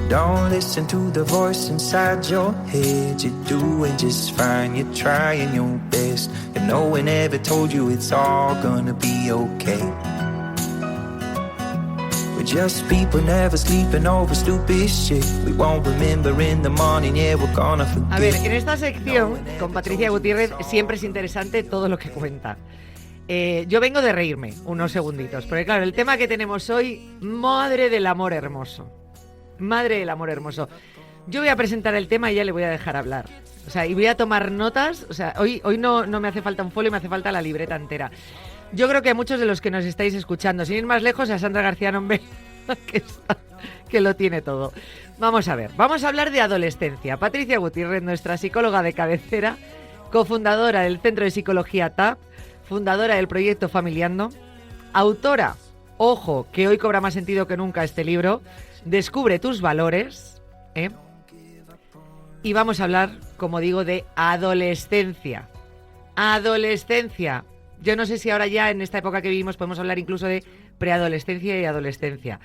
Don't listen to the voice inside your head. You're doing just fine, you're trying your best, and no one ever told you it's all gonna be okay. We're just people never sleeping over stupid shit. We won't remember in the morning, yeah, we're gonna forget. A ver, en esta sección con Patricia Gutiérrez siempre es interesante todo lo que cuenta. Yo vengo de reírme unos segunditos, porque claro, el tema que tenemos hoy, madre del amor hermoso. Madre del amor hermoso. Yo voy a presentar el tema y ya le voy a dejar hablar. O sea, y voy a tomar notas. O sea, hoy no me hace falta un folio, me hace falta la libreta entera. Yo creo que a muchos de los que nos estáis escuchando, sin ir más lejos, a Sandra García Nombre, que lo tiene todo. Vamos a ver, vamos a hablar de adolescencia. Patricia Gutiérrez, nuestra psicóloga de cabecera, cofundadora del Centro de Psicología TAP, fundadora del proyecto Familiando, autora, ojo, que hoy cobra más sentido que nunca este libro, Descubre tus valores, y vamos a hablar, como digo, de adolescencia. Adolescencia. Yo no sé si ahora ya en esta época que vivimos podemos hablar incluso de preadolescencia y adolescencia.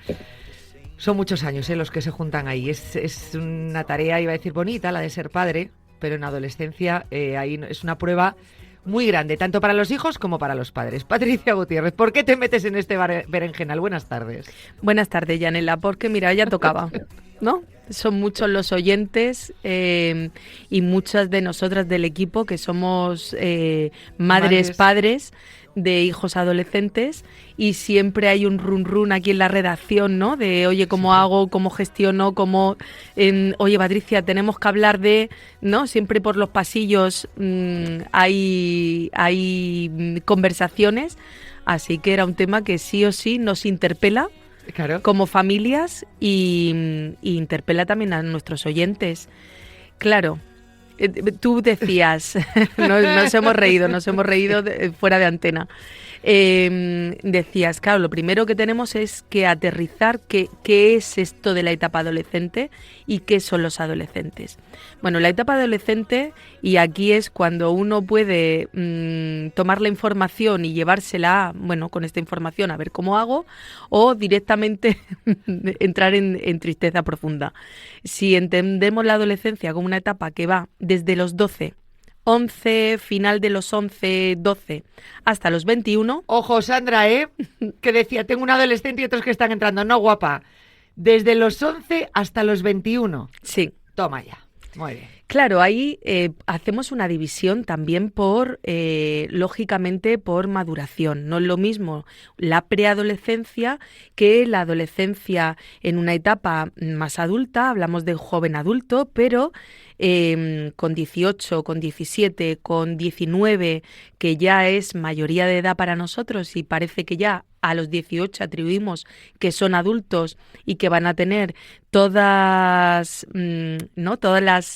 Son muchos años los que se juntan ahí. Es una tarea, iba a decir bonita, la de ser padre, pero en adolescencia ahí es una prueba muy grande, tanto para los hijos como para los padres. Patricia Gutiérrez, ¿por qué te metes en este berenjenal? Buenas tardes. Buenas tardes, Yanela, porque mira, ya tocaba, ¿no? Son muchos los oyentes y muchas de nosotras del equipo que somos madres, padres de hijos adolescentes, y siempre hay un run aquí en la redacción, ¿no? De, oye, ¿cómo hago? ¿Cómo gestiono? ¿Cómo? Oye, Patricia, tenemos que hablar de, ¿no? Siempre por los pasillos hay conversaciones, así que era un tema que sí o sí nos interpela. Claro. Como familias y interpela también a nuestros oyentes. Claro, tú decías, nos hemos reído fuera de antena. Decías, claro, lo primero que tenemos es que aterrizar qué es esto de la etapa adolescente y qué son los adolescentes. Bueno, la etapa adolescente, y aquí es cuando uno puede tomar la información y llevársela, bueno, con esta información a ver cómo hago, o directamente entrar en tristeza profunda. Si entendemos la adolescencia como una etapa que va desde los 11, final de los 11, 12, hasta los 21. Ojo, Sandra, que decía, tengo un adolescente y otros que están entrando. No, guapa, desde los 11 hasta los 21. Sí. Toma ya, muy bien. Claro, ahí hacemos una división también lógicamente, por maduración. No es lo mismo la preadolescencia que la adolescencia en una etapa más adulta. Hablamos de joven adulto, pero con 18, con 17, con 19, que ya es mayoría de edad para nosotros y parece que ya a los 18 atribuimos que son adultos y que van a tener todas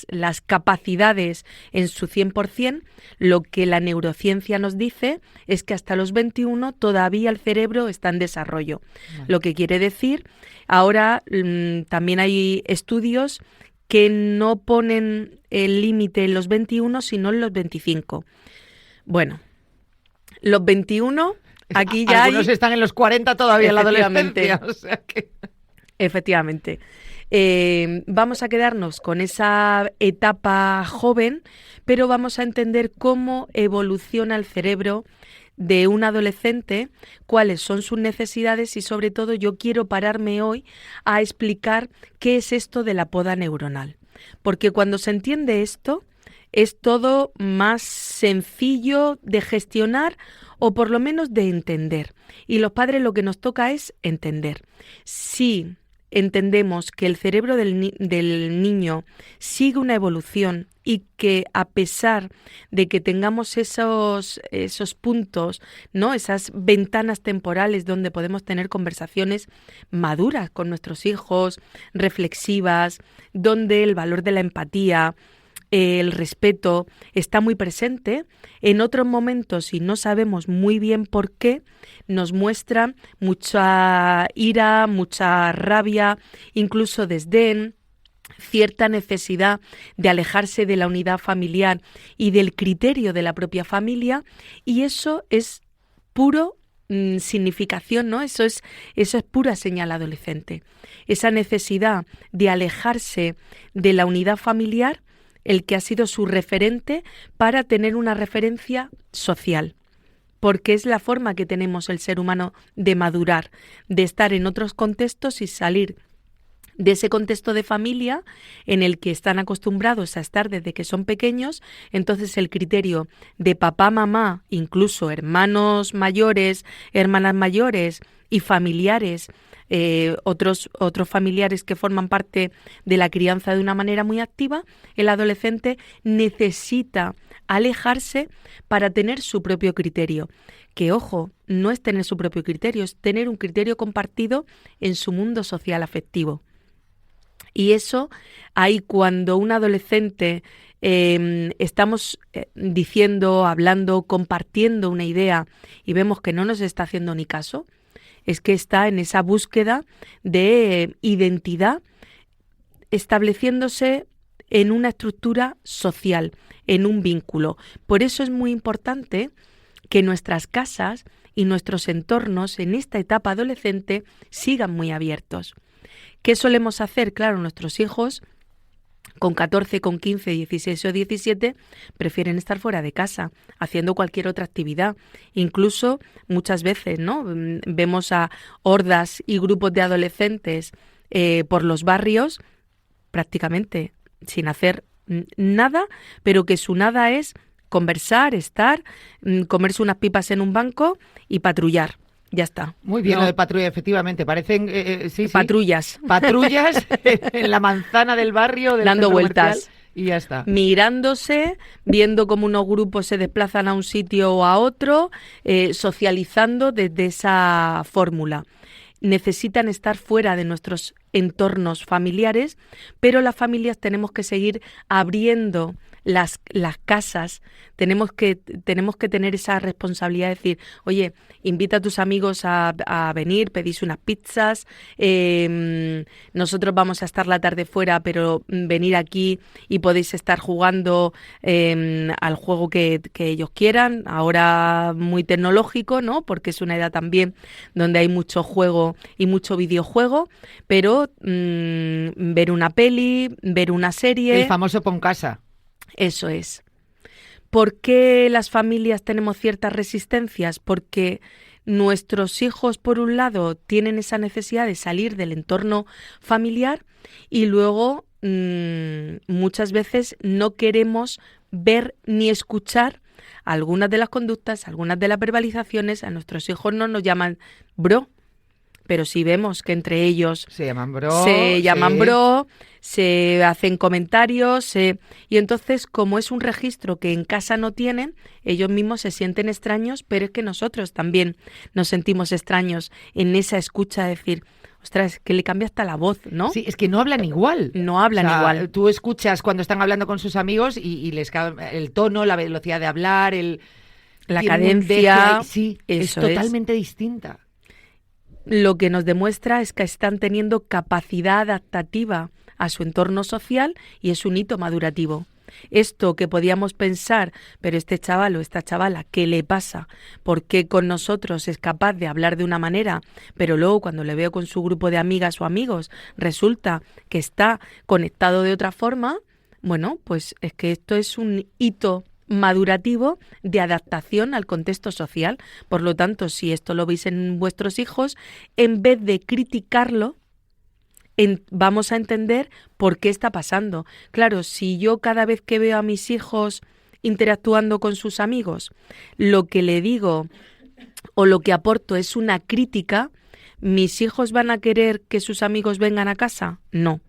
las capacidades en su 100%, lo que la neurociencia nos dice es que hasta los 21 todavía el cerebro está en desarrollo. Vale. Lo que quiere decir, ahora también hay estudios que no ponen el límite en los 21, sino en los 25. Bueno, los 21... Aquí ya algunos están en los 40 todavía en la adolescencia. O sea que... Efectivamente. Vamos a quedarnos con esa etapa joven, pero vamos a entender cómo evoluciona el cerebro de un adolescente, cuáles son sus necesidades y, sobre todo, yo quiero pararme hoy a explicar qué es esto de la poda neuronal. Porque cuando se entiende esto, es todo más sencillo de gestionar o por lo menos de entender. Y los padres lo que nos toca es entender. Si entendemos que el cerebro del niño sigue una evolución y que a pesar de que tengamos esos puntos, ¿no? Esas ventanas temporales donde podemos tener conversaciones maduras con nuestros hijos, reflexivas, donde el valor de la empatía, el respeto está muy presente, en otros momentos, y no sabemos muy bien por qué, nos muestra mucha ira, mucha rabia, incluso desdén, cierta necesidad de alejarse de la unidad familiar y del criterio de la propia familia, y eso es puro significación, ¿no? Eso es pura señal adolescente. Esa necesidad de alejarse de la unidad familiar, el que ha sido su referente, para tener una referencia social. Porque es la forma que tenemos el ser humano de madurar, de estar en otros contextos y salir de ese contexto de familia en el que están acostumbrados a estar desde que son pequeños. Entonces el criterio de papá, mamá, incluso hermanos mayores, hermanas mayores y familiares, otros familiares que forman parte de la crianza de una manera muy activa, el adolescente necesita alejarse para tener su propio criterio. Que, ojo, no es tener su propio criterio, es tener un criterio compartido en su mundo social afectivo. Y eso, ahí cuando un adolescente estamos diciendo, hablando, compartiendo una idea y vemos que no nos está haciendo ni caso, es que está en esa búsqueda de identidad, estableciéndose en una estructura social, en un vínculo. Por eso es muy importante que nuestras casas y nuestros entornos en esta etapa adolescente sigan muy abiertos. ¿Qué solemos hacer? Claro, nuestros hijos con 14, con 15, 16 o 17 prefieren estar fuera de casa, haciendo cualquier otra actividad. Incluso muchas veces, ¿no? Vemos a hordas y grupos de adolescentes por los barrios prácticamente sin hacer nada, pero que su nada es conversar, estar, comerse unas pipas en un banco y patrullar. Ya está. Muy bien, No. lo de patrulla, efectivamente. Parecen sí. Patrullas. Patrullas en la manzana del barrio, del Dando centro vueltas. comercial, y ya está. Mirándose, viendo cómo unos grupos se desplazan a un sitio o a otro, socializando desde esa fórmula. Necesitan estar fuera de nuestros entornos familiares, pero las familias tenemos que seguir abriendo las casas, tenemos que tener esa responsabilidad de decir, oye, invita a tus amigos a venir, pedís unas pizzas, nosotros vamos a estar la tarde fuera, pero venir aquí y podéis estar jugando al juego que ellos quieran, ahora muy tecnológico, ¿no? Porque es una edad también donde hay mucho juego y mucho videojuego, pero ver una peli, ver una serie. El famoso pon casa. Eso es. ¿Por qué las familias tenemos ciertas resistencias? Porque nuestros hijos, por un lado, tienen esa necesidad de salir del entorno familiar y luego muchas veces no queremos ver ni escuchar algunas de las conductas, algunas de las verbalizaciones. A nuestros hijos no nos llaman bro, pero si vemos que entre ellos Se llaman bro. se hacen comentarios, y entonces, como es un registro que en casa no tienen, ellos mismos se sienten extraños, pero es que nosotros también nos sentimos extraños en esa escucha de decir, ostras, que le cambia hasta la voz, ¿no? Sí, es que no hablan igual. No hablan igual. Tú escuchas cuando están hablando con sus amigos y les el tono, la velocidad de hablar, La tienen un cadencia, deje, sí, es eso es. totalmente distinta. Lo que nos demuestra es que están teniendo capacidad adaptativa a su entorno social y es un hito madurativo. Esto que podíamos pensar, pero este chaval o esta chavala, ¿qué le pasa? ¿Por qué con nosotros es capaz de hablar de una manera, pero luego cuando le veo con su grupo de amigas o amigos resulta que está conectado de otra forma? Bueno, pues es que esto es un hito madurativo de adaptación al contexto social. Por lo tanto, si esto lo veis en vuestros hijos, en vez de criticarlo, vamos a entender por qué está pasando. Claro, si yo cada vez que veo a mis hijos interactuando con sus amigos, lo que le digo o lo que aporto es una crítica, ¿mis hijos van a querer que sus amigos vengan a casa? No.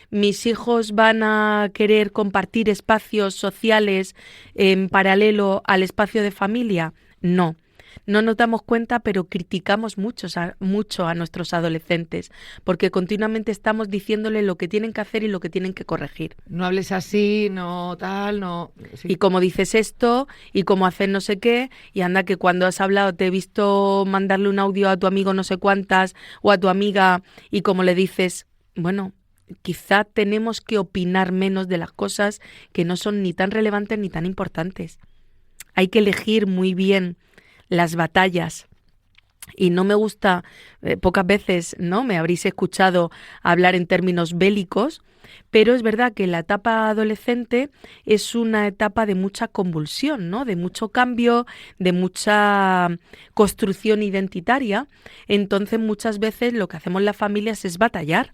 ¿Mis hijos van a querer compartir espacios sociales en paralelo al espacio de familia? No. No nos damos cuenta, pero criticamos mucho a nuestros adolescentes, porque continuamente estamos diciéndoles lo que tienen que hacer y lo que tienen que corregir. No hables así, no tal, no... Sí. Y cómo dices esto, y cómo hacer no sé qué, y anda que cuando has hablado te he visto mandarle un audio a tu amigo no sé cuántas, o a tu amiga, y como le dices, bueno, quizá tenemos que opinar menos de las cosas que no son ni tan relevantes ni tan importantes. Hay que elegir muy bien las batallas y no me gusta, pocas veces, ¿no?, me habréis escuchado hablar en términos bélicos, pero es verdad que la etapa adolescente es una etapa de mucha convulsión, ¿no?, de mucho cambio, de mucha construcción identitaria. Entonces, muchas veces lo que hacemos las familias es batallar,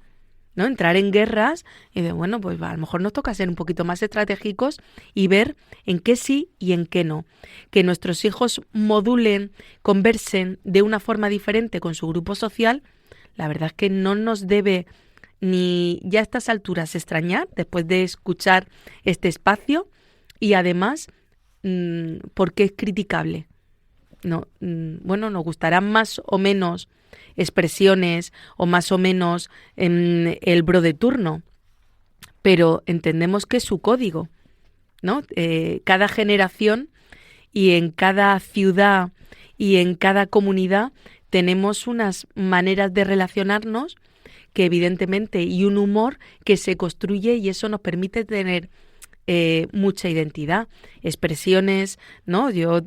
¿no?, entrar en guerras y de, bueno, pues a lo mejor nos toca ser un poquito más estratégicos y ver en qué sí y en qué no. Que nuestros hijos modulen, conversen de una forma diferente con su grupo social, la verdad es que no nos debe ni ya a estas alturas extrañar después de escuchar este espacio, y además porque es criticable. No, bueno, nos gustarán más o menos expresiones o más o menos el bro de turno, pero entendemos que es su código, ¿no? Cada generación y en cada ciudad y en cada comunidad tenemos unas maneras de relacionarnos que evidentemente, y un humor que se construye, y eso nos permite tener mucha identidad, expresiones, ¿no? Yo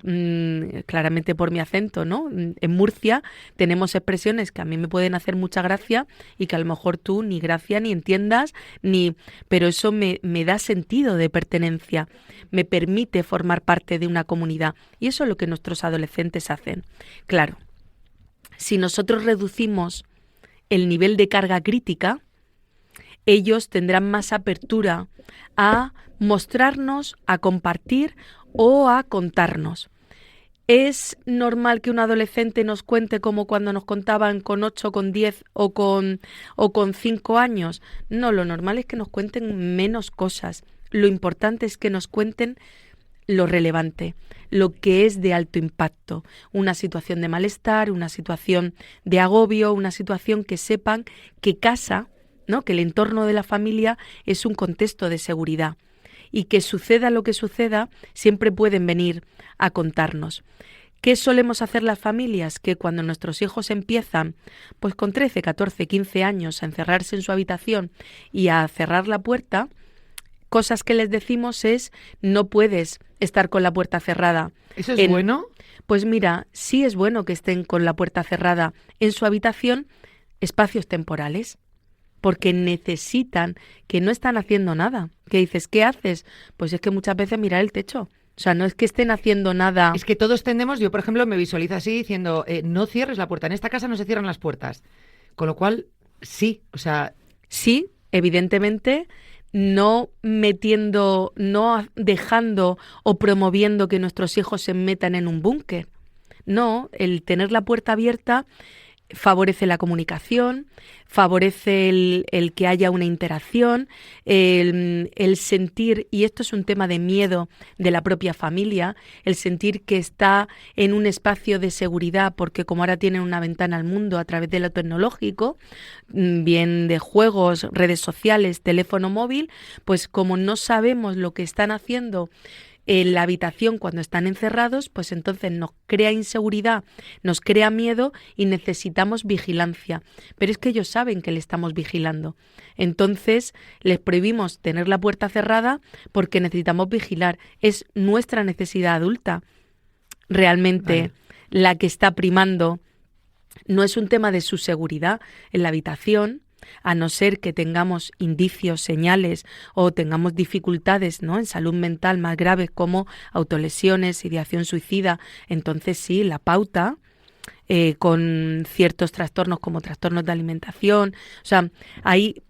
claramente por mi acento, ¿no?, en Murcia tenemos expresiones que a mí me pueden hacer mucha gracia y que a lo mejor tú ni gracia ni entiendas, pero eso me da sentido de pertenencia, me permite formar parte de una comunidad, y eso es lo que nuestros adolescentes hacen. Claro, si nosotros reducimos el nivel de carga crítica, ellos tendrán más apertura a mostrarnos, a compartir o a contarnos. ¿Es normal que un adolescente nos cuente como cuando nos contaban con 8, con 10 o con 5 años? No, lo normal es que nos cuenten menos cosas. Lo importante es que nos cuenten lo relevante, lo que es de alto impacto, una situación de malestar, una situación de agobio, una situación que sepan que casa, ¿no?, que el entorno de la familia es un contexto de seguridad, y que suceda lo que suceda, siempre pueden venir a contarnos. ¿Qué solemos hacer las familias? Que cuando nuestros hijos empiezan, pues con 13, 14, 15 años, a encerrarse en su habitación y a cerrar la puerta, cosas que les decimos es: no puedes estar con la puerta cerrada. ¿Eso es bueno? Pues mira, sí es bueno que estén con la puerta cerrada en su habitación espacios temporales, porque necesitan, que no están haciendo nada. ¿Qué dices? ¿Qué haces? Pues es que muchas veces mirar el techo. O sea, no es que estén haciendo nada. Es que todos tendemos, yo por ejemplo me visualizo así diciendo, no cierres la puerta, en esta casa no se cierran las puertas. Con lo cual, sí, o sea... Sí, evidentemente, no metiendo, no dejando o promoviendo que nuestros hijos se metan en un búnker. No, el tener la puerta abierta favorece la comunicación, favorece el que haya una interacción, el sentir, y esto es un tema de miedo de la propia familia, el sentir que está en un espacio de seguridad, porque como ahora tienen una ventana al mundo a través de lo tecnológico, bien de juegos, redes sociales, teléfono móvil, pues como no sabemos lo que están haciendo en la habitación cuando están encerrados, pues entonces nos crea inseguridad, nos crea miedo y necesitamos vigilancia. Pero es que ellos saben que le estamos vigilando. Entonces les prohibimos tener la puerta cerrada porque necesitamos vigilar. Es nuestra necesidad adulta realmente la que está primando. No es un tema de su seguridad en la habitación, a no ser que tengamos indicios, señales o tengamos dificultades, ¿no?, en salud mental más graves como autolesiones, ideación suicida. Entonces sí, la pauta con ciertos trastornos como trastornos de alimentación, o sea, ahí,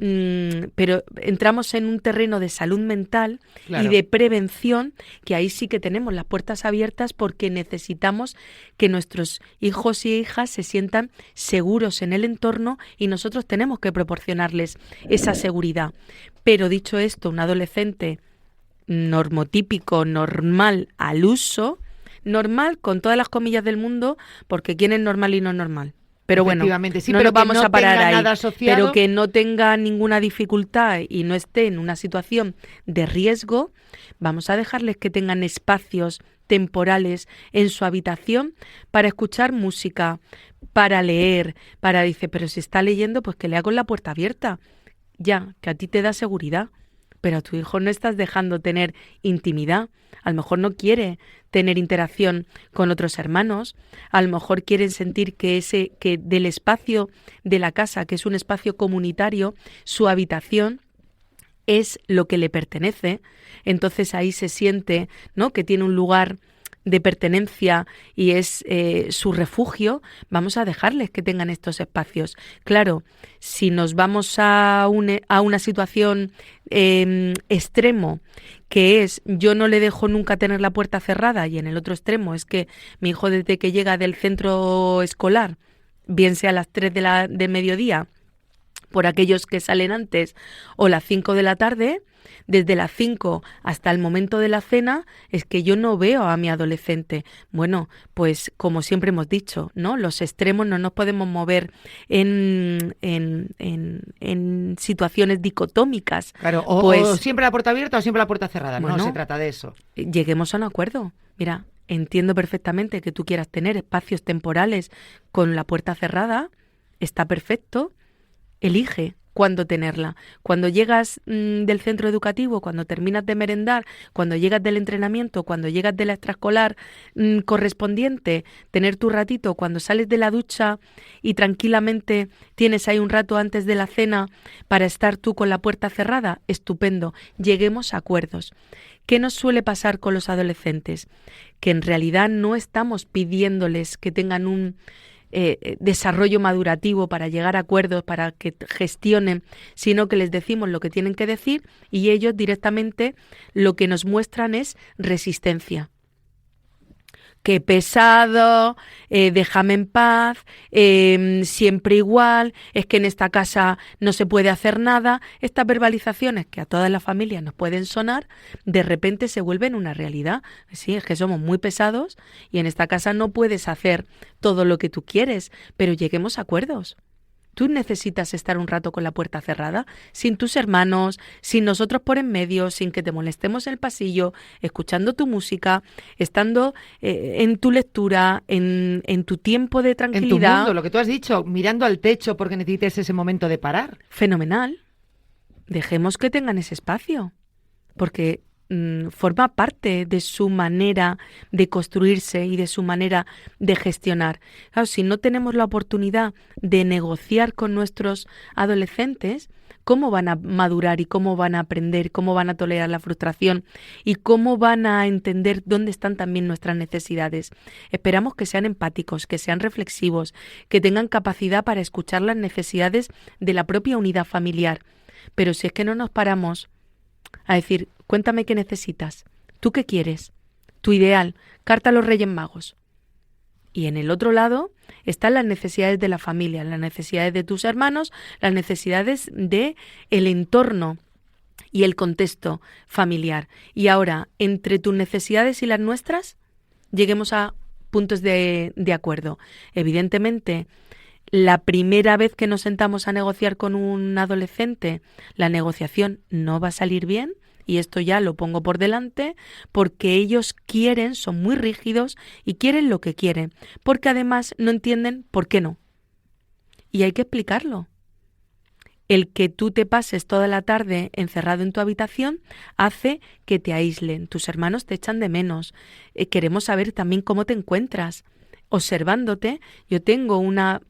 pero entramos en un terreno de salud mental, claro, y de prevención, que ahí sí que tenemos las puertas abiertas porque necesitamos que nuestros hijos y hijas se sientan seguros en el entorno y nosotros tenemos que proporcionarles esa seguridad. Pero dicho esto, un adolescente normotípico, normal al uso, normal con todas las comillas del mundo, porque quién es normal y no es normal. Pero bueno, sí, no pero nos vamos a parar ahí, nada asociado, pero que no tenga ninguna dificultad y no esté en una situación de riesgo, vamos a dejarles que tengan espacios temporales en su habitación para escuchar música, para leer, dice, pero si está leyendo, pues que lea con la puerta abierta. Ya, que a ti te da seguridad. pero a tu hijo no estás dejando tener intimidad. A lo mejor no quiere tener interacción con otros hermanos, a lo mejor quieren sentir que del espacio de la casa, que es un espacio comunitario, su habitación es lo que le pertenece. Entonces ahí se siente, ¿no?, que tiene un lugar de pertenencia y es su refugio. Vamos a dejarles que tengan estos espacios. Claro, si nos vamos a una situación extremo, que es yo no le dejo nunca tener la puerta cerrada, y en el otro extremo es que mi hijo desde que llega del centro escolar, bien sea a las 3 de mediodía, por aquellos que salen antes, o las 5 de la tarde, desde las 5 hasta el momento de la cena, es que yo no veo a mi adolescente. Bueno, pues como siempre hemos dicho, ¿no? Los extremos no nos podemos mover en situaciones dicotómicas. Claro, pues, o siempre la puerta abierta o siempre la puerta cerrada. Bueno, no se trata de eso. Lleguemos a un acuerdo. Mira, entiendo perfectamente que tú quieras tener espacios temporales con la puerta cerrada. Está perfecto. Elige cuándo tenerla. Cuando llegas del centro educativo, cuando terminas de merendar, cuando llegas del entrenamiento, cuando llegas de la extraescolar correspondiente, tener tu ratito, cuando sales de la ducha y tranquilamente tienes ahí un rato antes de la cena para estar tú con la puerta cerrada, estupendo. Lleguemos a acuerdos. ¿Qué nos suele pasar con los adolescentes? Que en realidad no estamos pidiéndoles que tengan un desarrollo madurativo para llegar a acuerdos, para que gestionen, sino que les decimos lo que tienen que decir y ellos directamente lo que nos muestran es resistencia. Qué pesado, déjame en paz, siempre igual, es que en esta casa no se puede hacer nada. Estas verbalizaciones que a todas las familias nos pueden sonar, de repente se vuelven una realidad. Sí, es que somos muy pesados y en esta casa no puedes hacer todo lo que tú quieres, pero lleguemos a acuerdos. Tú necesitas estar un rato con la puerta cerrada, sin tus hermanos, sin nosotros por en medio, sin que te molestemos en el pasillo, escuchando tu música, estando en tu lectura, en tu tiempo de tranquilidad. En tu mundo, lo que tú has dicho, mirando al techo porque necesites ese momento de parar. Fenomenal. Dejemos que tengan ese espacio, porque forma parte de su manera de construirse y de su manera de gestionar. Claro, si no tenemos la oportunidad de negociar con nuestros adolescentes, ¿cómo van a madurar y cómo van a aprender, cómo van a tolerar la frustración y cómo van a entender dónde están también nuestras necesidades? Esperamos que sean empáticos, que sean reflexivos, que tengan capacidad para escuchar las necesidades de la propia unidad familiar. Pero si es que no nos paramos a decir, cuéntame qué necesitas, tú qué quieres, tu ideal, carta a los Reyes Magos. Y en el otro lado están las necesidades de la familia, las necesidades de tus hermanos, las necesidades de el entorno y el contexto familiar. Y ahora, entre tus necesidades y las nuestras, lleguemos a puntos de acuerdo. Evidentemente, la primera vez que nos sentamos a negociar con un adolescente, la negociación no va a salir bien, y esto ya lo pongo por delante, porque ellos quieren, son muy rígidos y quieren lo que quieren, porque además no entienden por qué no. Y hay que explicarlo. El que tú te pases toda la tarde encerrado en tu habitación hace que te aíslen, tus hermanos te echan de menos. Queremos saber también cómo te encuentras. Observándote, yo tengo una...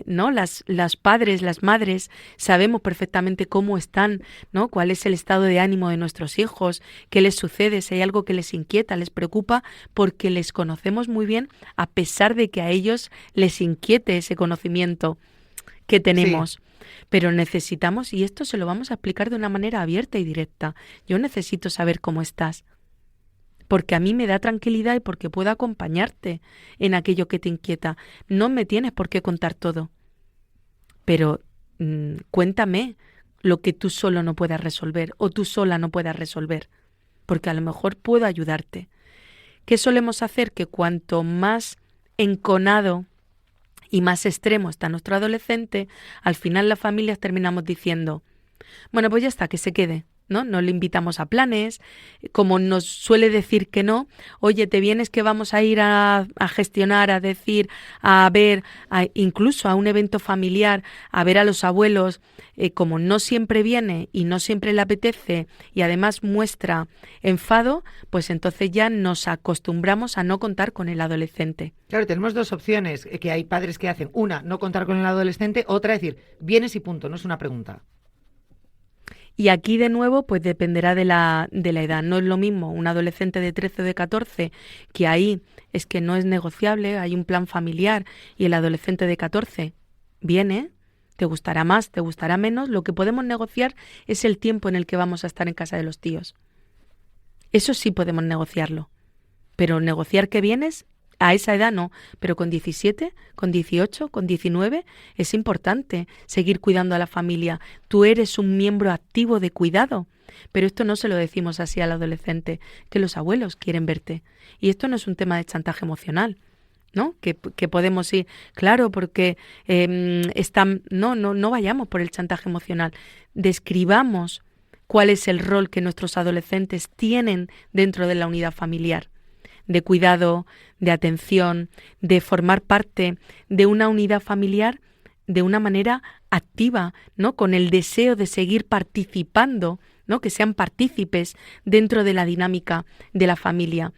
¿no? Las padres, las madres, sabemos perfectamente cómo están, ¿no? Cuál es el estado de ánimo de nuestros hijos, qué les sucede, si hay algo que les inquieta, les preocupa, porque les conocemos muy bien, a pesar de que a ellos les inquiete ese conocimiento que tenemos. Sí. Pero necesitamos, y esto se lo vamos a explicar de una manera abierta y directa, yo necesito saber cómo estás, porque a mí me da tranquilidad y porque puedo acompañarte en aquello que te inquieta. No me tienes por qué contar todo, pero cuéntame lo que tú solo no puedas resolver o tú sola no puedas resolver, porque a lo mejor puedo ayudarte. ¿Qué solemos hacer? Que cuanto más enconado y más extremo está nuestro adolescente, al final las familias terminamos diciendo, bueno, pues ya está, que se quede. ¿no? No le invitamos a planes, como nos suele decir que no, oye, ¿te vienes que vamos a ir a gestionar, a decir, a ver, incluso a un evento familiar, a ver a los abuelos? Como no siempre viene y no siempre le apetece y además muestra enfado, pues entonces ya nos acostumbramos a no contar con el adolescente. Claro, tenemos dos opciones que hay padres que hacen. Una, no contar con el adolescente. Otra, decir, vienes y punto, no es una pregunta. Y aquí de nuevo pues dependerá de la edad. No es lo mismo un adolescente de 13 o de 14, que ahí es que no es negociable, hay un plan familiar, y el adolescente de 14 viene, te gustará más, te gustará menos, lo que podemos negociar es el tiempo en el que vamos a estar en casa de los tíos. Eso sí podemos negociarlo, pero negociar que vienes a esa edad no, pero con 17, con 18, con 19 es importante seguir cuidando a la familia. Tú eres un miembro activo de cuidado, pero esto no se lo decimos así al adolescente, que los abuelos quieren verte. Y esto no es un tema de chantaje emocional, ¿no? Que podemos ir, claro, porque no vayamos por el chantaje emocional. Describamos cuál es el rol que nuestros adolescentes tienen dentro de la unidad familiar, de cuidado, de atención, de formar parte de una unidad familiar de una manera activa, ¿no? Con el deseo de seguir participando, ¿no? Que sean partícipes dentro de la dinámica de la familia.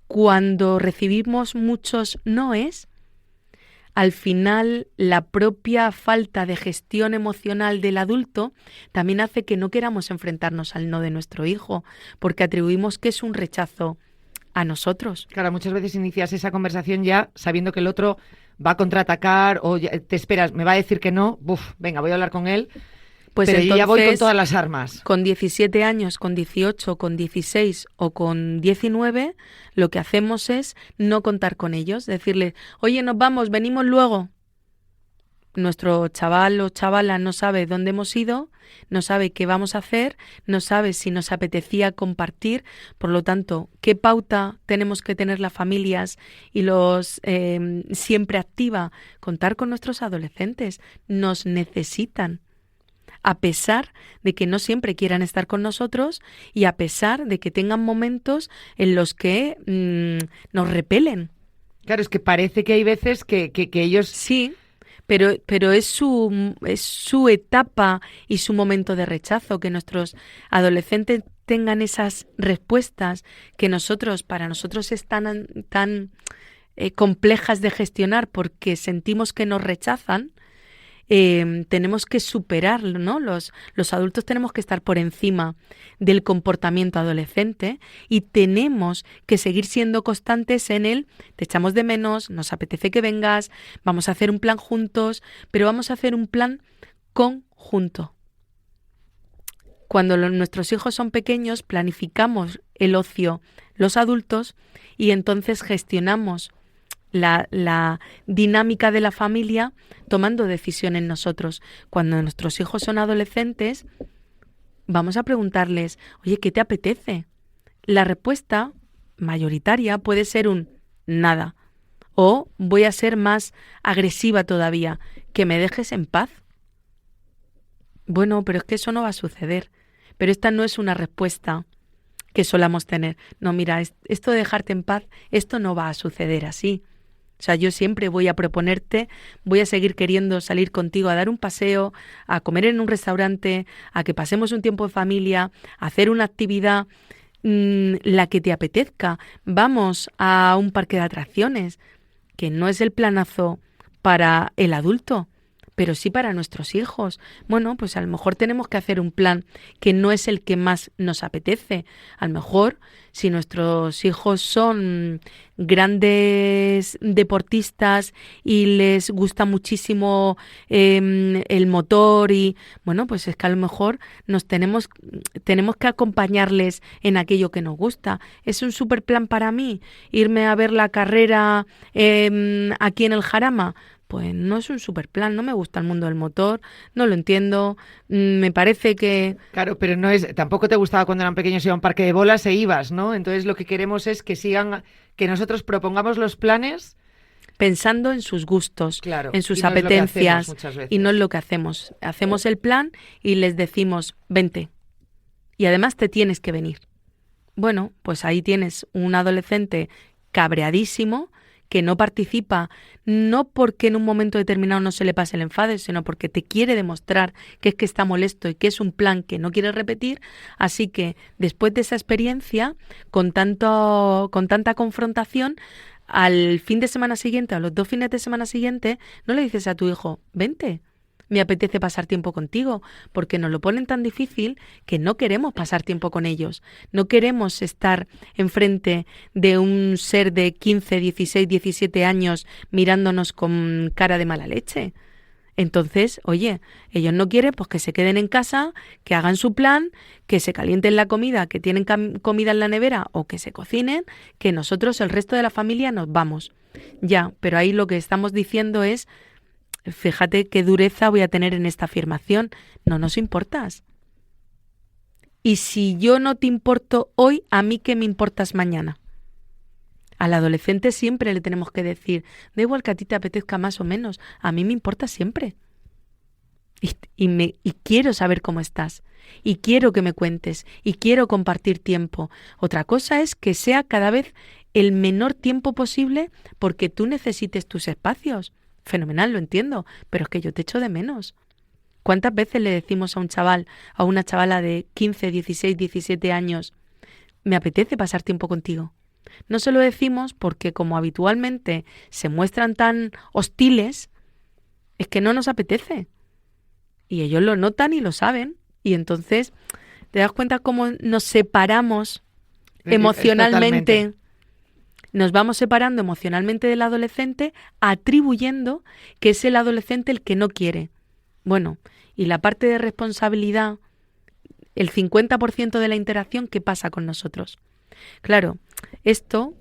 Cuando recibimos muchos noes, al final la propia falta de gestión emocional del adulto también hace que no queramos enfrentarnos al no de nuestro hijo, porque atribuimos que es un rechazo a nosotros. Claro, muchas veces inicias esa conversación ya sabiendo que el otro va a contraatacar o ya te esperas, me va a decir que no, venga, voy a hablar con él, pues pero entonces, yo ya voy con todas las armas. Con 17 años, con 18, con 16 o con 19, lo que hacemos es no contar con ellos, decirles, oye, nos vamos, venimos luego. Nuestro chaval o chavala no sabe dónde hemos ido, no sabe qué vamos a hacer, no sabe si nos apetecía compartir. Por lo tanto, ¿qué pauta tenemos que tener las familias y los siempre activa? Contar con nuestros adolescentes. Nos necesitan, a pesar de que no siempre quieran estar con nosotros y a pesar de que tengan momentos en los que nos repelen. Claro, es que parece que hay veces que ellos... Sí. Pero es su etapa y su momento de rechazo, que nuestros adolescentes tengan esas respuestas que para nosotros es tan complejas de gestionar porque sentimos que nos rechazan. Tenemos que superarlo, ¿no? Los adultos tenemos que estar por encima del comportamiento adolescente y tenemos que seguir siendo constantes en el te echamos de menos, nos apetece que vengas, vamos a hacer un plan juntos, pero vamos a hacer un plan conjunto. Cuando nuestros hijos son pequeños, planificamos el ocio los adultos y entonces gestionamos la dinámica de la familia tomando decisiones nosotros. Cuando nuestros hijos son adolescentes, vamos a preguntarles, oye, ¿qué te apetece? La respuesta mayoritaria puede ser un nada, o voy a ser más agresiva todavía, que me dejes en paz. Bueno, pero es que eso no va a suceder. Pero esta no es una respuesta que solamos tener. No, mira, esto de dejarte en paz, esto no va a suceder así. O sea, yo siempre voy a proponerte, voy a seguir queriendo salir contigo a dar un paseo, a comer en un restaurante, a que pasemos un tiempo en familia, a hacer una actividad, la que te apetezca. Vamos a un parque de atracciones, que no es el planazo para el adulto, pero sí para nuestros hijos. Bueno, pues a lo mejor tenemos que hacer un plan que no es el que más nos apetece. A lo mejor, si nuestros hijos son grandes deportistas y les gusta muchísimo el motor y, bueno, pues es que a lo mejor tenemos que acompañarles en aquello que nos gusta. ¿Es un super plan para mí irme a ver la carrera aquí en el Jarama? Pues no es un super plan, no me gusta el mundo del motor, no lo entiendo, me parece que... Claro, pero tampoco te gustaba cuando eran pequeños ir a un parque de bolas e ibas, ¿no? Entonces lo que queremos es que nosotros propongamos los planes pensando en sus gustos, claro, en sus apetencias, y no es lo que hacemos. Hacemos el plan y les decimos, vente. y además te tienes que venir. Bueno, pues ahí tienes un adolescente cabreadísimo que no participa, no porque en un momento determinado no se le pase el enfado, sino porque te quiere demostrar que es que está molesto y que es un plan que no quiere repetir. Así que después de esa experiencia, con tanta confrontación, al fin de semana siguiente, a los 2 fines de semana siguientes, no le dices a tu hijo, vente, me apetece pasar tiempo contigo, porque nos lo ponen tan difícil que no queremos pasar tiempo con ellos. No queremos estar enfrente de un ser de 15, 16, 17 años mirándonos con cara de mala leche. Entonces, oye, ellos no quieren, pues que se queden en casa, que hagan su plan, que se calienten la comida, que tienen comida en la nevera o que se cocinen, que nosotros, el resto de la familia, nos vamos. Ya, pero ahí lo que estamos diciendo es, fíjate qué dureza voy a tener en esta afirmación, no nos importas. Y si yo no te importo hoy, ¿a mí qué me importas mañana? Al adolescente siempre le tenemos que decir, da igual que a ti te apetezca más o menos, a mí me importa siempre. Y quiero saber cómo estás, y quiero que me cuentes, y quiero compartir tiempo. Otra cosa es que sea cada vez el menor tiempo posible porque tú necesites tus espacios. Fenomenal, lo entiendo, pero es que yo te echo de menos. ¿Cuántas veces le decimos a un chaval, a una chavala de 15, 16, 17 años, me apetece pasar tiempo contigo? No se lo decimos porque como habitualmente se muestran tan hostiles, es que no nos apetece. Y ellos lo notan y lo saben. Y entonces te das cuenta cómo nos separamos emocionalmente. Nos vamos separando emocionalmente del adolescente, atribuyendo que es el adolescente el que no quiere. Bueno, y la parte de responsabilidad, el 50% de la interacción, ¿qué pasa con nosotros? Claro, esto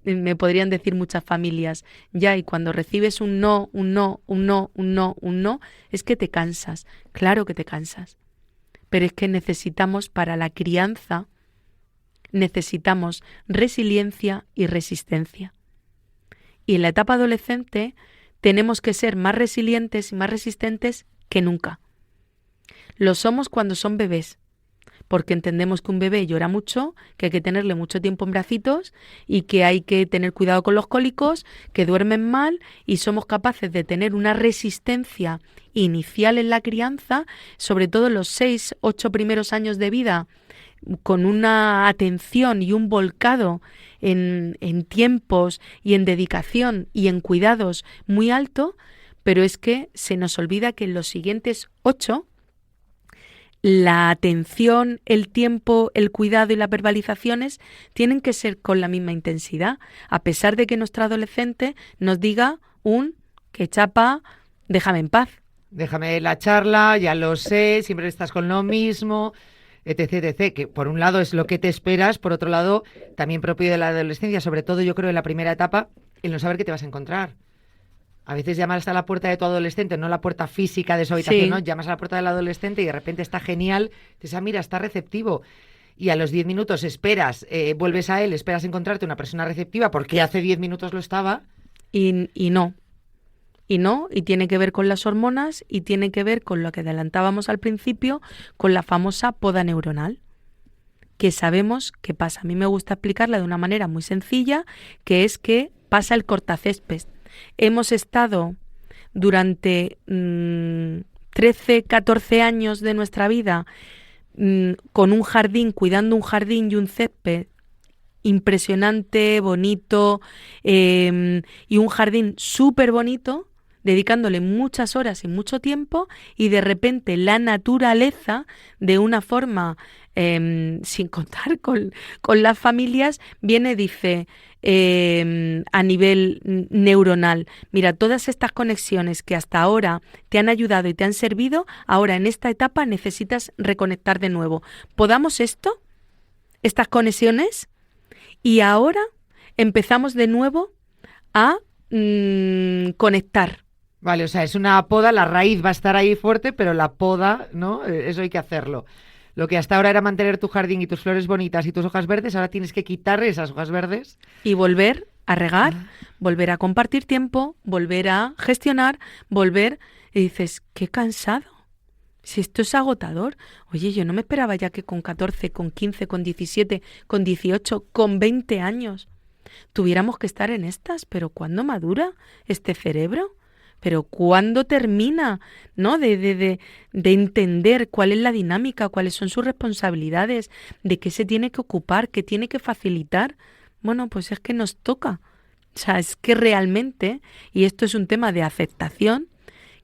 me podrían decir muchas familias, ya, y cuando recibes un no, un no, un no, un no, un no, es que te cansas. Claro que te cansas. Pero es que necesitamos para la crianza, necesitamos resiliencia y resistencia. Y en la etapa adolescente tenemos que ser más resilientes y más resistentes que nunca. Lo somos cuando son bebés, porque entendemos que un bebé llora mucho, que hay que tenerle mucho tiempo en bracitos y que hay que tener cuidado con los cólicos, que duermen mal, y somos capaces de tener una resistencia inicial en la crianza, sobre todo en los 6, 8 primeros años de vida, con una atención y un volcado en tiempos y en dedicación y en cuidados muy alto, pero es que se nos olvida que en los siguientes 8 la atención, el tiempo, el cuidado y las verbalizaciones tienen que ser con la misma intensidad, a pesar de que nuestro adolescente nos diga que chapa, déjame en paz. Déjame la charla, ya lo sé, siempre estás con lo mismo, etc, etc, que por un lado es lo que te esperas, por otro lado también propio de la adolescencia, sobre todo yo creo en la primera etapa, el no saber qué te vas a encontrar. A veces llamas hasta la puerta de tu adolescente, no la puerta física de su habitación, Sí. ¿no? Llamas a la puerta del adolescente y de repente está genial, dices, mira, está receptivo. Y a los 10 minutos esperas, vuelves a él, esperas encontrarte una persona receptiva porque hace 10 minutos lo estaba. Y no. Y tiene que ver con las hormonas y tiene que ver con lo que adelantábamos al principio, con la famosa poda neuronal, que sabemos qué pasa. A mí me gusta explicarla de una manera muy sencilla, que es que pasa el cortacésped. Hemos estado durante 13, 14 años de nuestra vida con un jardín, cuidando un jardín y un césped impresionante, bonito, y un jardín súper bonito, dedicándole muchas horas y mucho tiempo, y de repente la naturaleza, de una forma, sin contar con las familias, viene y dice, a nivel neuronal, mira, todas estas conexiones que hasta ahora te han ayudado y te han servido, ahora en esta etapa necesitas reconectar de nuevo. ¿Podamos esto? ¿Estas conexiones? Y ahora empezamos de nuevo a conectar. Vale, o sea, es una poda, la raíz va a estar ahí fuerte, pero la poda, ¿no? Eso hay que hacerlo. Lo que hasta ahora era mantener tu jardín y tus flores bonitas y tus hojas verdes, ahora tienes que quitar esas hojas verdes. Y volver a regar, volver a compartir tiempo, volver a gestionar, volver... Y dices, qué cansado. Si esto es agotador. Oye, yo no me esperaba ya que con 14, con 15, con 17, con 18, con 20 años tuviéramos que estar en estas. Pero ¿cuándo madura este cerebro? ¿Pero cuándo termina, ¿no? de entender cuál es la dinámica, cuáles son sus responsabilidades, de qué se tiene que ocupar, qué tiene que facilitar? Bueno, pues es que nos toca. O sea, es que realmente, y esto es un tema de aceptación,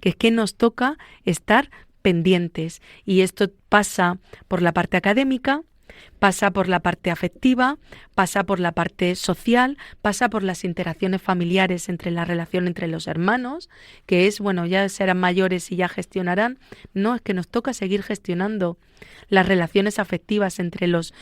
que es que nos toca estar pendientes. Y esto pasa por la parte académica, pasa por la parte afectiva, pasa por la parte social, pasa por las interacciones familiares entre la relación entre los hermanos, que es, bueno, ya serán mayores y ya gestionarán. No, es que nos toca seguir gestionando las relaciones afectivas entre los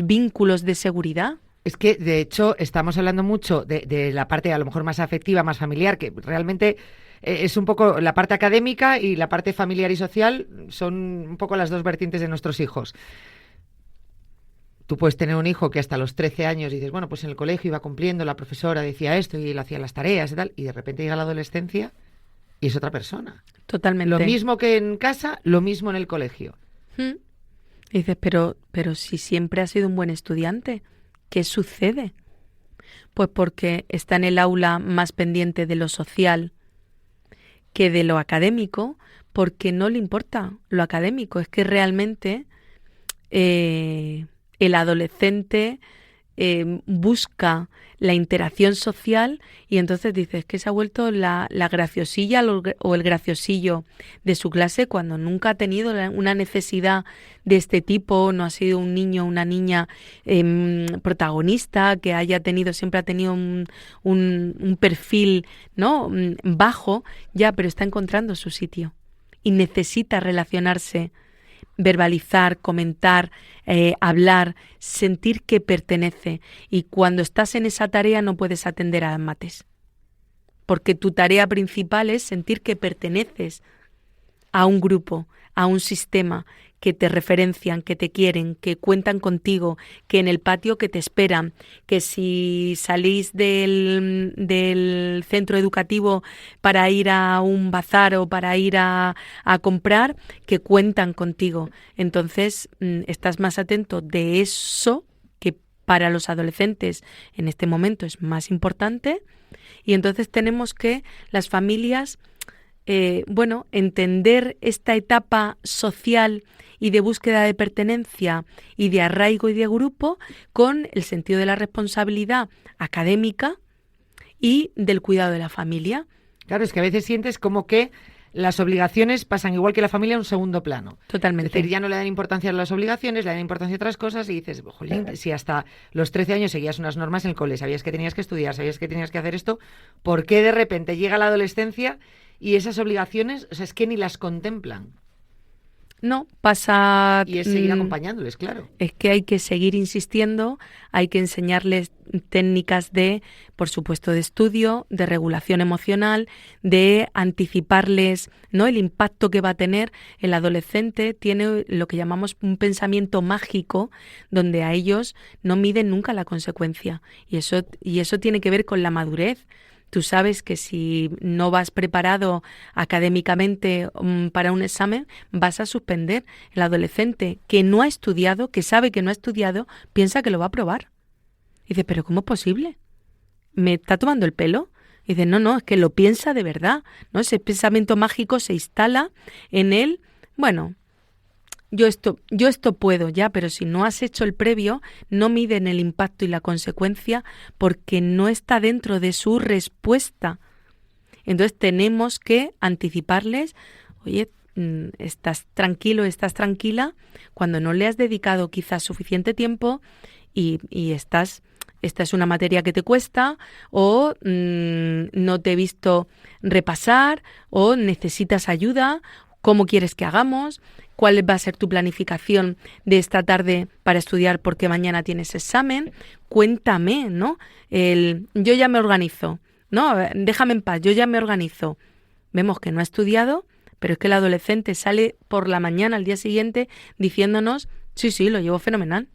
vínculos de seguridad. Es que, de hecho, estamos hablando mucho de la parte a lo mejor más afectiva, más familiar, que realmente es un poco la parte académica y la parte familiar y social son un poco las dos vertientes de nuestros hijos. Tú puedes tener un hijo que hasta los 13 años dices, bueno, pues en el colegio iba cumpliendo, la profesora decía esto y él hacía las tareas y tal, y de repente llega la adolescencia y es otra persona. Totalmente. Lo mismo que en casa, lo mismo en el colegio. Y dices, pero si siempre ha sido un buen estudiante, ¿qué sucede? Pues porque está en el aula más pendiente de lo social que de lo académico, porque no le importa lo académico. Es que realmente el adolescente busca la interacción social y entonces dices que se ha vuelto la graciosilla o el graciosillo de su clase cuando nunca ha tenido una necesidad de este tipo, no ha sido un niño o una niña protagonista que siempre ha tenido un perfil, ¿no?, bajo, ya, pero está encontrando su sitio y necesita relacionarse, verbalizar, comentar, hablar, sentir que pertenece. Y cuando estás en esa tarea no puedes atender a mates, porque tu tarea principal es sentir que perteneces a un grupo, a un sistema, que te referencian, que te quieren, que cuentan contigo, que en el patio que te esperan, que si salís del centro educativo para ir a un bazar o para ir a comprar, que cuentan contigo. Entonces, estás más atento de eso, que para los adolescentes en este momento es más importante, y entonces tenemos que las familias entender esta etapa social y de búsqueda de pertenencia y de arraigo y de grupo con el sentido de la responsabilidad académica y del cuidado de la familia. Claro, es que a veces sientes como que las obligaciones pasan igual que la familia a un segundo plano. Totalmente. Es decir, ya no le dan importancia a las obligaciones, le dan importancia a otras cosas y dices, jolín, si hasta los 13 años seguías unas normas en el cole, sabías que tenías que estudiar, sabías que tenías que hacer esto, ¿por qué de repente llega la adolescencia y esas obligaciones, o sea, es que ni las contemplan? No, pasa... Y es seguir acompañándoles, claro. Es que hay que seguir insistiendo, hay que enseñarles técnicas por supuesto, de estudio, de regulación emocional, de anticiparles, ¿no?, el impacto que va a tener. El adolescente tiene lo que llamamos un pensamiento mágico, donde a ellos no miden nunca la consecuencia. Y eso tiene que ver con la madurez. Tú sabes que si no vas preparado académicamente para un examen, vas a suspender. El adolescente que no ha estudiado, que sabe que no ha estudiado, piensa que lo va a aprobar. Y dice, ¿pero cómo es posible? ¿Me está tomando el pelo? Y dice, no, es que lo piensa de verdad, ¿no? Ese pensamiento mágico se instala en él. Bueno, yo esto puedo ya, pero si no has hecho el previo, no miden el impacto y la consecuencia porque no está dentro de su respuesta. Entonces tenemos que anticiparles, oye, estás tranquilo, estás tranquila, cuando no le has dedicado quizás suficiente tiempo y esta es una materia que te cuesta, o no te he visto repasar, o necesitas ayuda. ¿Cómo quieres que hagamos? ¿Cuál va a ser tu planificación de esta tarde para estudiar porque mañana tienes examen? Cuéntame, ¿no? Yo ya me organizo, ¿no? Déjame en paz, yo ya me organizo. Vemos que no ha estudiado, pero es que el adolescente sale por la mañana al día siguiente diciéndonos, sí, lo llevo fenomenal,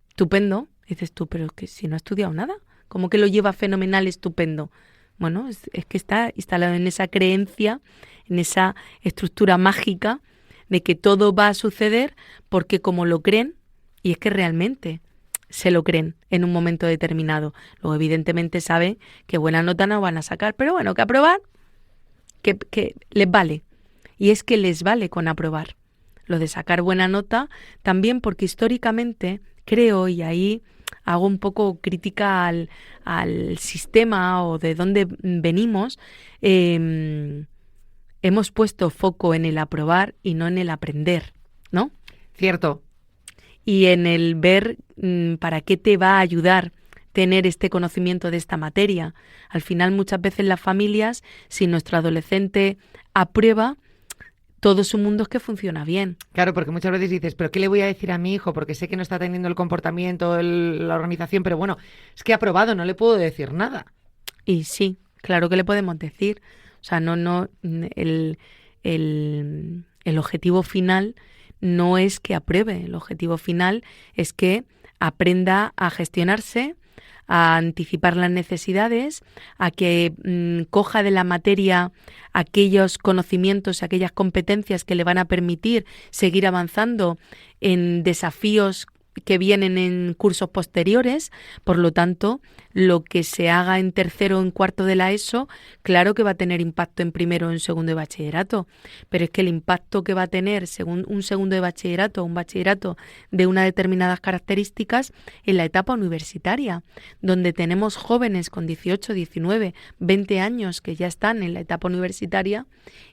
estupendo. Y dices tú, pero es que si no ha estudiado nada, ¿cómo que lo lleva fenomenal, estupendo? Bueno, es que está instalado en esa creencia, en esa estructura mágica de que todo va a suceder porque como lo creen, y es que realmente se lo creen en un momento determinado. Luego, evidentemente, saben que buena nota no van a sacar, pero bueno, que aprobar, que les vale. Y es que les vale con aprobar. Lo de sacar buena nota, también porque históricamente creo, y ahí hago un poco crítica al sistema o de dónde venimos, hemos puesto foco en el aprobar y no en el aprender, ¿no? Cierto. Y en el ver para qué te va a ayudar tener este conocimiento de esta materia. Al final, muchas veces las familias, si nuestro adolescente aprueba, todo su mundo es que funciona bien. Claro, porque muchas veces dices, ¿pero qué le voy a decir a mi hijo? Porque sé que no está teniendo el comportamiento, la organización, pero bueno, es que ha aprobado, no le puedo decir nada. Y sí, claro que le podemos decir. O sea, el objetivo final no es que apruebe, el objetivo final es que aprenda a gestionarse, a anticipar las necesidades, a que coja de la materia aquellos conocimientos, aquellas competencias que le van a permitir seguir avanzando en desafíos que vienen en cursos posteriores. Por lo tanto, lo que se haga en tercero o en cuarto de la ESO, claro que va a tener impacto en primero o en segundo de bachillerato, pero es que el impacto que va a tener según un segundo de bachillerato o un bachillerato de unas determinadas características en la etapa universitaria, donde tenemos jóvenes con 18, 19, 20 años que ya están en la etapa universitaria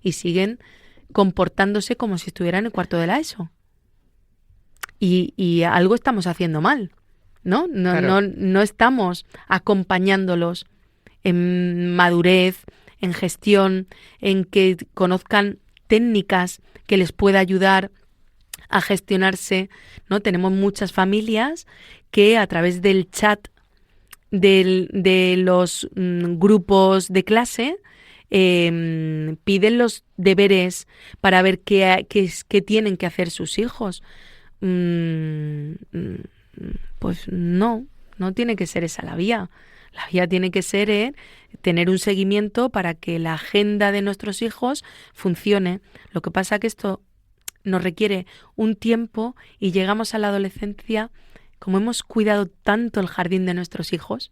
y siguen comportándose como si estuvieran en cuarto de la ESO. Y algo estamos haciendo mal, ¿no? Claro. No estamos acompañándolos en madurez, en gestión, en que conozcan técnicas que les pueda ayudar a gestionarse, ¿no? Tenemos muchas familias que a través del chat de los grupos de clase piden los deberes para ver qué tienen que hacer sus hijos. Pues no tiene que ser esa la vía. La vía tiene que ser tener un seguimiento para que la agenda de nuestros hijos funcione. Lo que pasa es que esto nos requiere un tiempo y llegamos a la adolescencia, como hemos cuidado tanto el jardín de nuestros hijos,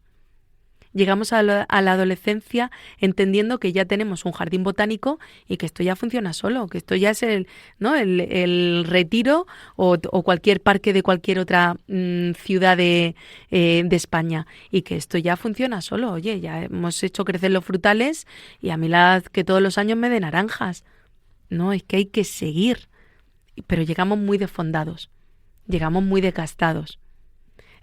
llegamos a la adolescencia entendiendo que ya tenemos un jardín botánico y que esto ya funciona solo, que esto ya es el Retiro o cualquier parque de cualquier otra ciudad de España, y que esto ya funciona solo. Oye, ya hemos hecho crecer los frutales y a mí que todos los años me dé naranjas. No, es que hay que seguir, pero llegamos muy desfondados, llegamos muy desgastados.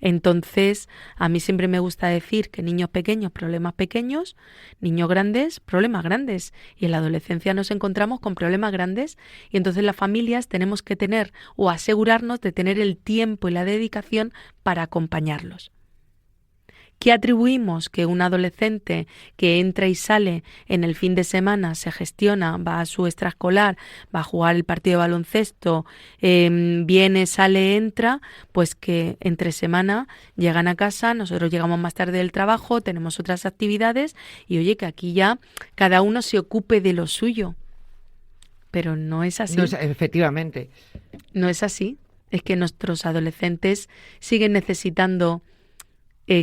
Entonces, a mí siempre me gusta decir que niños pequeños, problemas pequeños, niños grandes, problemas grandes. Y en la adolescencia nos encontramos con problemas grandes y entonces las familias tenemos que tener o asegurarnos de tener el tiempo y la dedicación para acompañarlos. ¿Qué atribuimos? Que un adolescente que entra y sale en el fin de semana, se gestiona, va a su extraescolar, va a jugar el partido de baloncesto, viene, sale, entra, pues que entre semana llegan a casa, nosotros llegamos más tarde del trabajo, tenemos otras actividades y oye, que aquí ya cada uno se ocupe de lo suyo. Pero no es así. No, efectivamente. No es así. Es que nuestros adolescentes siguen necesitando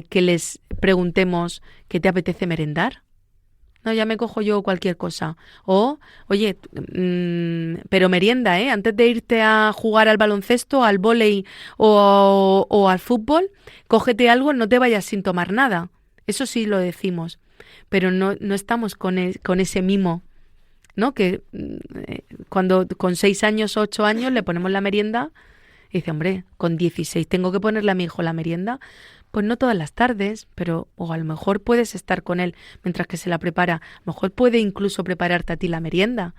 que les preguntemos ¿qué te apetece merendar? No, ya me cojo yo cualquier cosa. O, oye, pero merienda, antes de irte a jugar al baloncesto, al vóley o al fútbol, cógete algo, no te vayas sin tomar nada. Eso sí lo decimos. Pero no estamos con ese mimo, ¿no? Que cuando con 6 años o 8 años le ponemos la merienda y dice, hombre, con 16 tengo que ponerle a mi hijo la merienda. Pues no todas las tardes, pero o a lo mejor puedes estar con él mientras que se la prepara. A lo mejor puede incluso prepararte a ti la merienda.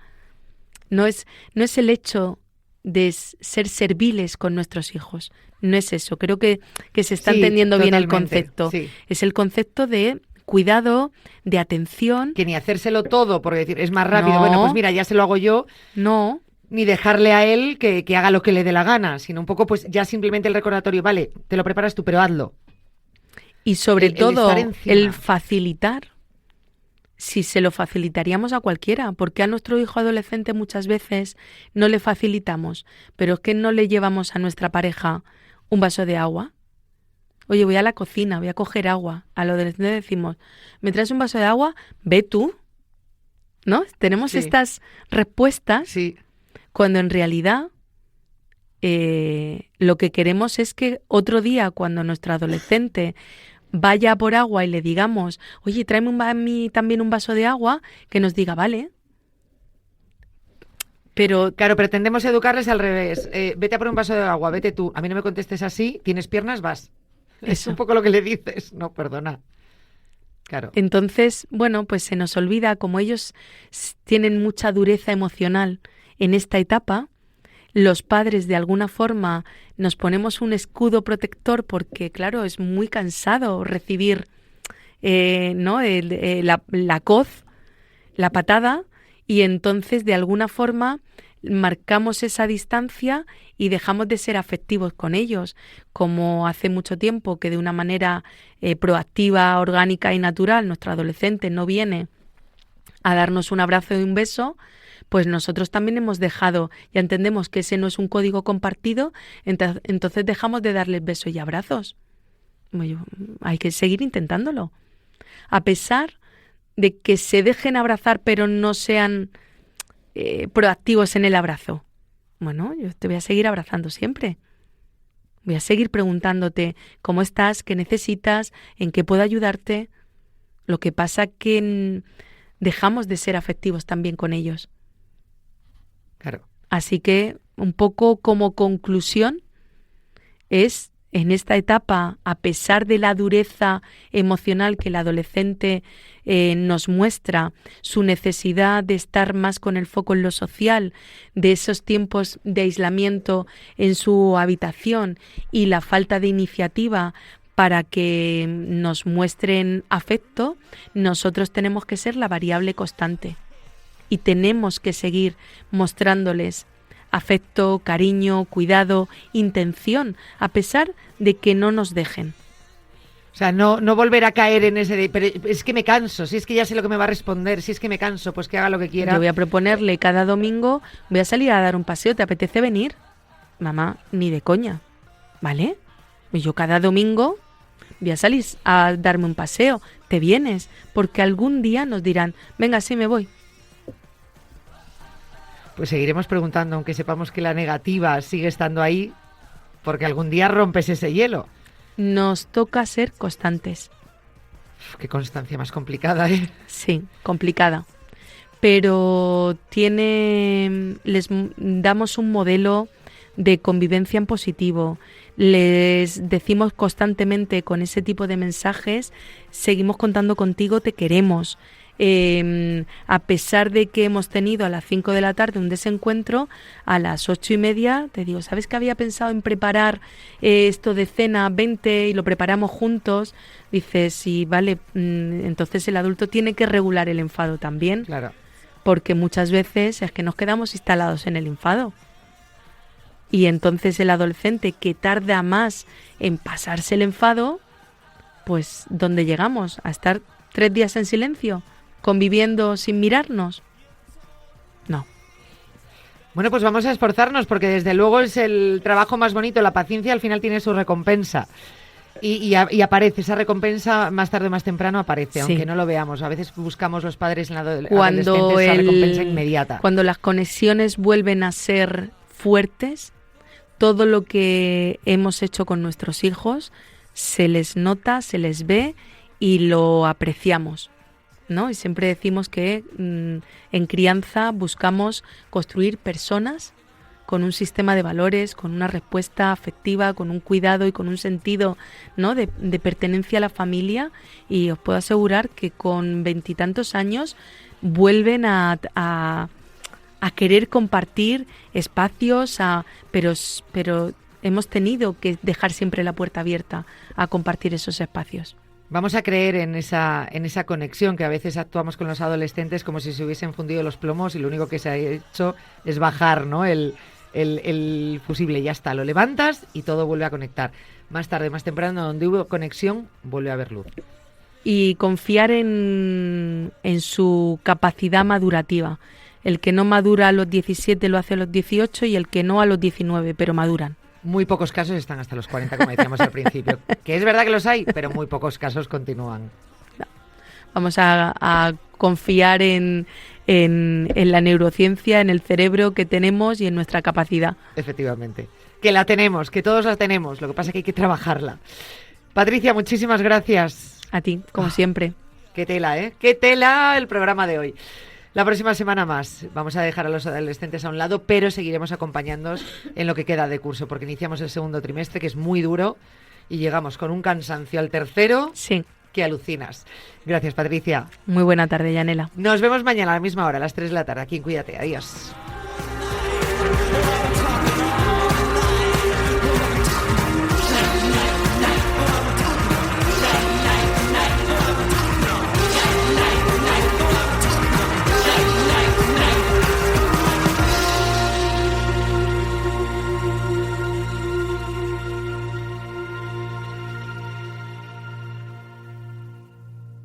No es el hecho de ser serviles con nuestros hijos. No es eso. Creo que se está entendiendo bien el concepto. Sí. Es el concepto de cuidado, de atención. Que ni hacérselo todo, porque decir, es más rápido. No. Bueno, pues mira, ya se lo hago yo. No. Ni dejarle a él que haga lo que le dé la gana, sino un poco pues ya simplemente el recordatorio, vale, te lo preparas tú, pero hazlo. Y sobre todo estar encima. el facilitar. si se lo facilitaríamos a cualquiera. Porque a nuestro hijo adolescente muchas veces no le facilitamos, pero es que no le llevamos a nuestra pareja un vaso de agua. Oye, voy a la cocina, voy a coger agua. A lo adolescente decimos, ¿me traes un vaso de agua? Ve tú. ¿No? Tenemos estas respuestas cuando en realidad lo que queremos es que otro día, cuando nuestro adolescente vaya por agua y le digamos, oye, tráeme a mí también un vaso de agua, que nos diga, vale. Pero claro, pretendemos educarles al revés. Vete a por un vaso de agua, vete tú. A mí no me contestes así, tienes piernas, vas. Es un poco lo que le dices. No, perdona. Claro. Entonces, bueno, pues se nos olvida, como ellos tienen mucha dureza emocional en esta etapa, los padres de alguna forma nos ponemos un escudo protector porque, claro, es muy cansado recibir ¿no? la coz, la patada, y entonces de alguna forma marcamos esa distancia y dejamos de ser afectivos con ellos, como hace mucho tiempo que de una manera proactiva, orgánica y natural nuestro adolescente no viene a darnos un abrazo y un beso, pues nosotros también hemos dejado, ya entendemos que ese no es un código compartido, entonces dejamos de darles besos y abrazos. Hay que seguir intentándolo. A pesar de que se dejen abrazar pero no sean proactivos en el abrazo. Bueno, yo te voy a seguir abrazando siempre. Voy a seguir preguntándote cómo estás, qué necesitas, en qué puedo ayudarte. Lo que pasa que dejamos de ser afectivos también con ellos. Claro. Así que un poco como conclusión es, en esta etapa, a pesar de la dureza emocional que el adolescente nos muestra, su necesidad de estar más con el foco en lo social, de esos tiempos de aislamiento en su habitación y la falta de iniciativa para que nos muestren afecto, nosotros tenemos que ser la variable constante y tenemos que seguir mostrándoles afecto, cariño, cuidado, intención, a pesar de que no nos dejen. O sea, no volver a caer en ese de, pero es que me canso, si es que ya sé lo que me va a responder, si es que me canso, pues que haga lo que quiera. Yo voy a proponerle cada domingo, voy a salir a dar un paseo, ¿te apetece venir? Mamá, ni de coña, ¿vale? Yo cada domingo voy a salir a darme un paseo, ¿te vienes? Porque algún día nos dirán, venga, sí me voy. Pues seguiremos preguntando, aunque sepamos que la negativa sigue estando ahí, porque algún día rompes ese hielo. Nos toca ser constantes. Uf, qué constancia más complicada, ¿eh? Sí, complicada. Pero les damos un modelo de convivencia en positivo. Les decimos constantemente con ese tipo de mensajes, seguimos contando contigo, te queremos. A pesar de que hemos tenido a las 5 de la tarde un desencuentro, a las 8:30 te digo, ¿sabes que había pensado en preparar esto de cena? 20 y lo preparamos juntos. Dices, sí, vale, entonces el adulto tiene que regular el enfado también. Claro. Porque muchas veces es que nos quedamos instalados en el enfado. Y entonces el adolescente que tarda más en pasarse el enfado, pues ¿dónde llegamos? ¿A estar 3 días en silencio? ¿Conviviendo sin mirarnos? No. Bueno, pues vamos a esforzarnos porque desde luego es el trabajo más bonito. La paciencia al final tiene su recompensa. Y aparece, esa recompensa más tarde o más temprano aparece, sí, aunque no lo veamos. A veces buscamos los padres en la adolescencia esa recompensa inmediata. Cuando las conexiones vuelven a ser fuertes, todo lo que hemos hecho con nuestros hijos se les nota, se les ve y lo apreciamos, ¿no? Y siempre decimos que en crianza buscamos construir personas con un sistema de valores, con una respuesta afectiva, con un cuidado y con un sentido, ¿no?, de pertenencia a la familia, y os puedo asegurar que con 20 y tantos años vuelven a querer compartir espacios, pero hemos tenido que dejar siempre la puerta abierta a compartir esos espacios. Vamos a creer en esa conexión, que a veces actuamos con los adolescentes como si se hubiesen fundido los plomos y lo único que se ha hecho es bajar, ¿no?, el fusible. Ya está, lo levantas y todo vuelve a conectar. Más tarde, más temprano, donde hubo conexión, vuelve a haber luz. y confiar en su capacidad madurativa. El que no madura a los 17 lo hace a los 18 y el que no a los 19, pero maduran. Muy pocos casos están hasta los 40, como decíamos al principio. Que es verdad que los hay, pero muy pocos casos continúan. Vamos a confiar en la neurociencia, en el cerebro que tenemos y en nuestra capacidad. Efectivamente. Que la tenemos, que todos la tenemos. Lo que pasa es que hay que trabajarla. Patricia, muchísimas gracias. A ti, como siempre. Qué tela, ¿eh? Qué tela el programa de hoy. La próxima semana más. Vamos a dejar a los adolescentes a un lado, pero seguiremos acompañándoos en lo que queda de curso, porque iniciamos el segundo trimestre, que es muy duro, y llegamos con un cansancio al tercero. Sí. Que alucinas. Gracias, Patricia. Muy buena tarde, Yanela. Nos vemos mañana a la misma hora, a las 3 de la tarde, aquí en Cuídate. Adiós.